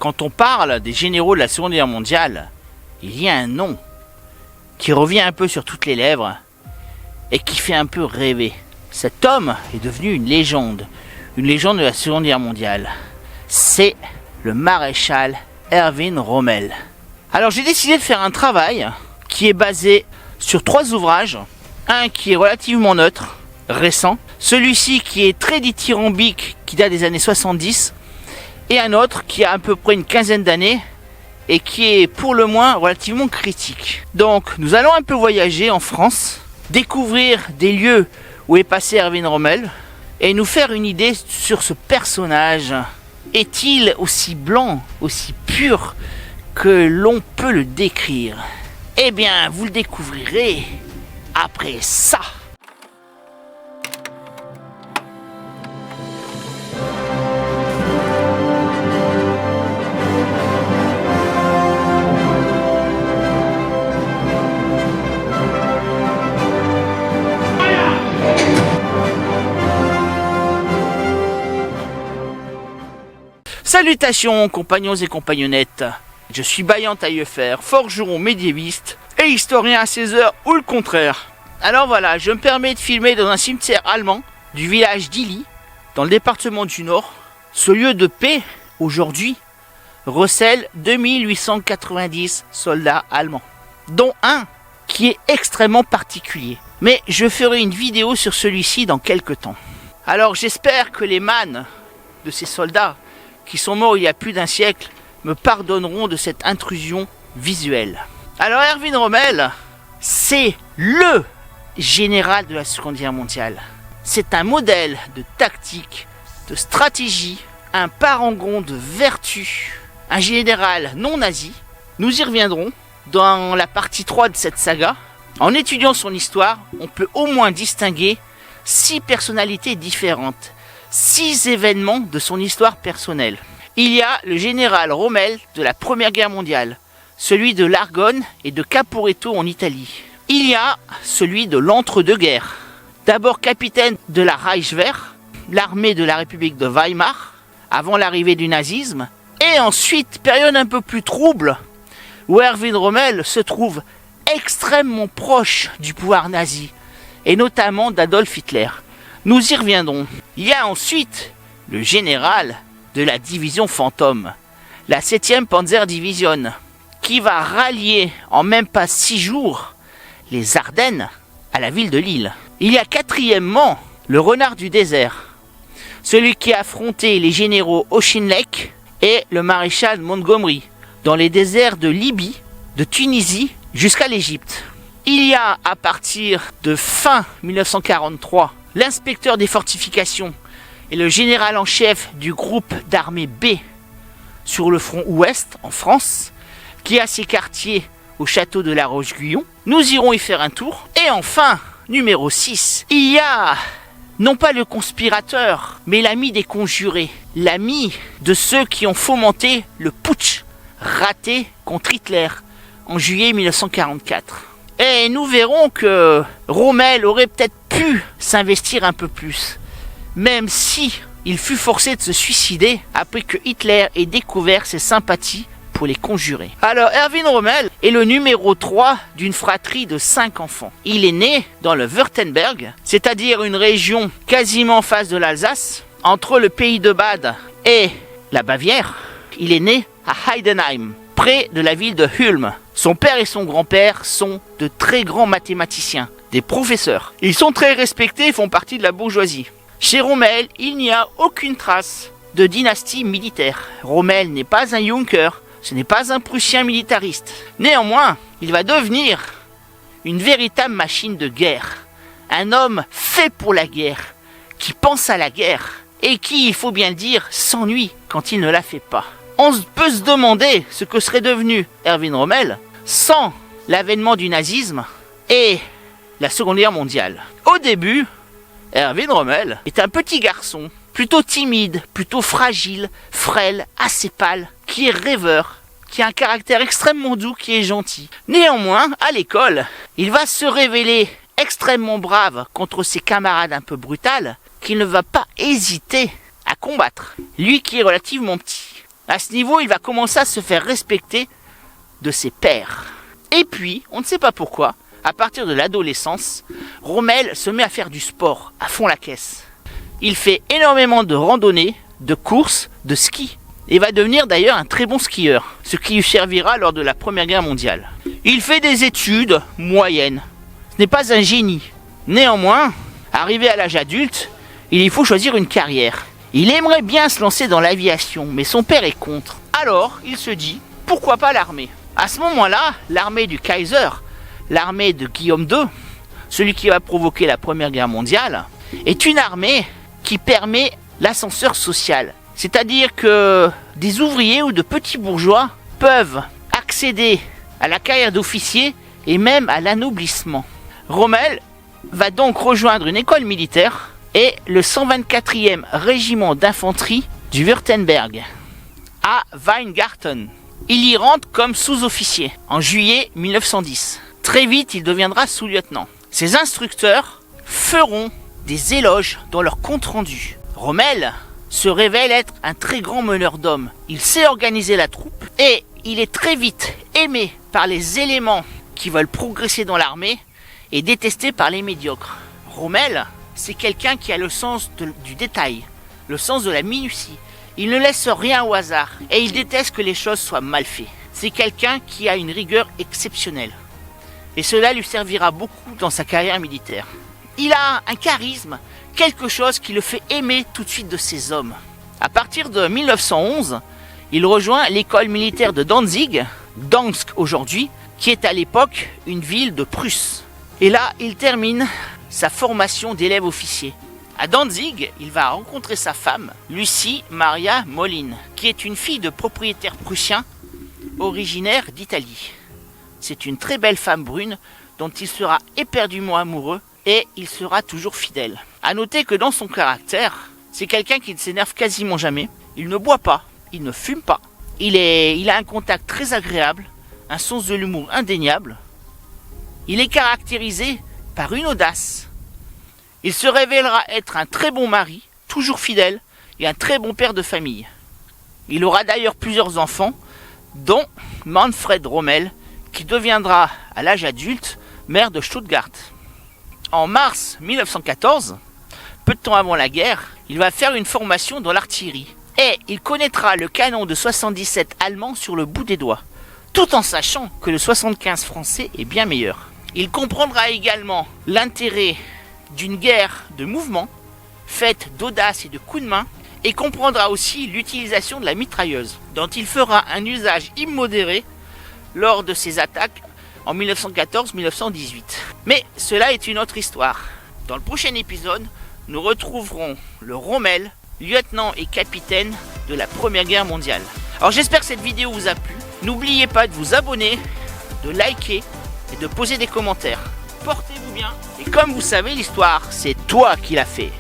Quand on parle des généraux de la Seconde Guerre mondiale, il y a un nom qui revient un peu sur toutes les lèvres et qui fait un peu rêver. Cet homme est devenu une légende de la Seconde Guerre mondiale. C'est le maréchal Erwin Rommel. Alors j'ai décidé de faire un travail qui est basé sur 3 ouvrages. Un qui est relativement neutre, récent. Celui-ci qui est très dithyrambique, qui date des années 70. Et un autre qui a à peu près une quinzaine d'années et qui est pour le moins relativement critique. Donc nous allons un peu voyager en France, découvrir des lieux où est passé Erwin Rommel et nous faire une idée sur ce personnage. Est-il aussi blanc, aussi pur que l'on peut le décrire? Eh bien, vous le découvrirez après ça. Salutations compagnons et compagnonnettes, je suis Bayan Taillefer, forgeron médiéviste et historien à 16 heures ou le contraire. Alors voilà, je me permets de filmer dans un cimetière allemand du village d'Illy, dans le département du Nord. Ce lieu de paix, aujourd'hui, recèle 2890 soldats allemands, dont un qui est extrêmement particulier. Mais je ferai une vidéo sur celui-ci dans quelques temps. Alors j'espère que les mânes de ces soldats qui sont morts il y a plus d'un siècle, me pardonneront de cette intrusion visuelle. Alors Erwin Rommel, c'est LE général de la Seconde Guerre mondiale. C'est un modèle de tactique, de stratégie, un parangon de vertu, un général non nazi. Nous y reviendrons dans la partie 3 de cette saga. En étudiant son histoire, on peut au moins distinguer 6 personnalités différentes. 6 événements de son histoire personnelle. Il y a le général Rommel de la Première Guerre mondiale, celui de l'Argonne et de Caporetto en Italie. Il y a celui de l'entre-deux-guerres. D'abord capitaine de la Reichswehr, l'armée de la République de Weimar, avant l'arrivée du nazisme. Et ensuite, période un peu plus trouble, où Erwin Rommel se trouve extrêmement proche du pouvoir nazi, et notamment d'Adolf Hitler. Nous y reviendrons. Il y a ensuite le général de la division fantôme, la 7e Panzer Division, qui va rallier en même pas 6 jours les Ardennes à la ville de Lille. Il y a quatrièmement le renard du désert, celui qui a affronté les généraux Auchinleck et le maréchal Montgomery dans les déserts de Libye, de Tunisie jusqu'à l'Égypte. Il y a à partir de fin 1943 l'inspecteur des fortifications et le général en chef du groupe d'armée B sur le front ouest en France, qui a ses quartiers au château de la Roche-Guyon. Nous irons y faire un tour. Et enfin, numéro 6, il y a non pas le conspirateur, mais l'ami des conjurés, l'ami de ceux qui ont fomenté le putsch raté contre Hitler en juillet 1944. Et nous verrons que Rommel aurait peut-être pu s'investir un peu plus, même si il fut forcé de se suicider après que Hitler ait découvert ses sympathies pour les conjurés. Alors Erwin Rommel est le numéro 3 d'une fratrie de 5 enfants. Il est né dans le Württemberg, c'est-à-dire une région quasiment en face de l'Alsace, entre le pays de Bade et la Bavière. Il est né à Heidenheim, près de la ville de Ulm. Son père et son grand-père sont de très grands mathématiciens, des professeurs. Ils sont très respectés et font partie de la bourgeoisie. Chez Rommel, il n'y a aucune trace de dynastie militaire. Rommel n'est pas un Junker, ce n'est pas un Prussien militariste. Néanmoins, il va devenir une véritable machine de guerre. Un homme fait pour la guerre, qui pense à la guerre, et qui, il faut bien le dire, s'ennuie quand il ne la fait pas. On peut se demander ce que serait devenu Erwin Rommel sans l'avènement du nazisme et la Seconde Guerre mondiale. Au début, Erwin Rommel est un petit garçon, plutôt timide, plutôt fragile, frêle, assez pâle, qui est rêveur, qui a un caractère extrêmement doux, qui est gentil. Néanmoins, à l'école, il va se révéler extrêmement brave contre ses camarades un peu brutales, qu'il ne va pas hésiter à combattre. Lui qui est relativement petit. À ce niveau, il va commencer à se faire respecter de ses pairs. Et puis, on ne sait pas pourquoi, à partir de l'adolescence, Rommel se met à faire du sport, à fond la caisse. Il fait énormément de randonnées, de courses, de ski. Et va devenir d'ailleurs un très bon skieur, ce qui lui servira lors de la Première Guerre mondiale. Il fait des études moyennes. Ce n'est pas un génie. Néanmoins, arrivé à l'âge adulte, il lui faut choisir une carrière. Il aimerait bien se lancer dans l'aviation, mais son père est contre. Alors, il se dit, pourquoi pas l'armée? À ce moment-là, l'armée du Kaiser, l'armée de Guillaume II, celui qui va provoquer la Première Guerre mondiale, est une armée qui permet l'ascenseur social. C'est-à-dire que des ouvriers ou de petits bourgeois peuvent accéder à la carrière d'officier et même à l'anoblissement. Rommel va donc rejoindre une école militaire et le 124e régiment d'infanterie du Württemberg à Weingarten. Il y rentre comme sous-officier en juillet 1910. Très vite, il deviendra sous-lieutenant. Ses instructeurs feront des éloges dans leur compte-rendu. Rommel se révèle être un très grand meneur d'hommes. Il sait organiser la troupe et il est très vite aimé par les éléments qui veulent progresser dans l'armée et détesté par les médiocres. Rommel, c'est quelqu'un qui a le sens du détail, le sens de la minutie. Il ne laisse rien au hasard et il déteste que les choses soient mal faites. C'est quelqu'un qui a une rigueur exceptionnelle. Et cela lui servira beaucoup dans sa carrière militaire. Il a un charisme, quelque chose qui le fait aimer tout de suite de ses hommes. À partir de 1911, il rejoint l'école militaire de Danzig, Gdansk aujourd'hui, qui est à l'époque une ville de Prusse. Et là, il termine sa formation d'élève officier. À Danzig, il va rencontrer sa femme, Lucie Maria Molin, qui est une fille de propriétaire prussien, originaire d'Italie. C'est une très belle femme brune dont il sera éperdument amoureux et il sera toujours fidèle. À noter que dans son caractère, c'est quelqu'un qui ne s'énerve quasiment jamais. Il ne boit pas, il ne fume pas. Il a un contact très agréable, un sens de l'humour indéniable. Il est caractérisé par une audace. Il se révélera être un très bon mari, toujours fidèle, et un très bon père de famille. Il aura d'ailleurs plusieurs enfants, dont Manfred Rommel, qui deviendra, à l'âge adulte, maire de Stuttgart. En mars 1914, peu de temps avant la guerre, il va faire une formation dans l'artillerie. Et il connaîtra le canon de 77 allemand sur le bout des doigts, tout en sachant que le 75 français est bien meilleur. Il comprendra également l'intérêt d'une guerre de mouvement, faite d'audace et de coups de main, et comprendra aussi l'utilisation de la mitrailleuse, dont il fera un usage immodéré lors de ses attaques en 1914-1918. Mais cela est une autre histoire. Dans le prochain épisode, nous retrouverons le Rommel, lieutenant et capitaine de la Première Guerre mondiale. Alors j'espère que cette vidéo vous a plu. N'oubliez pas de vous abonner, de liker et de poser des commentaires. Portez-vous bien. Et comme vous savez, l'histoire, c'est toi qui l'as fait.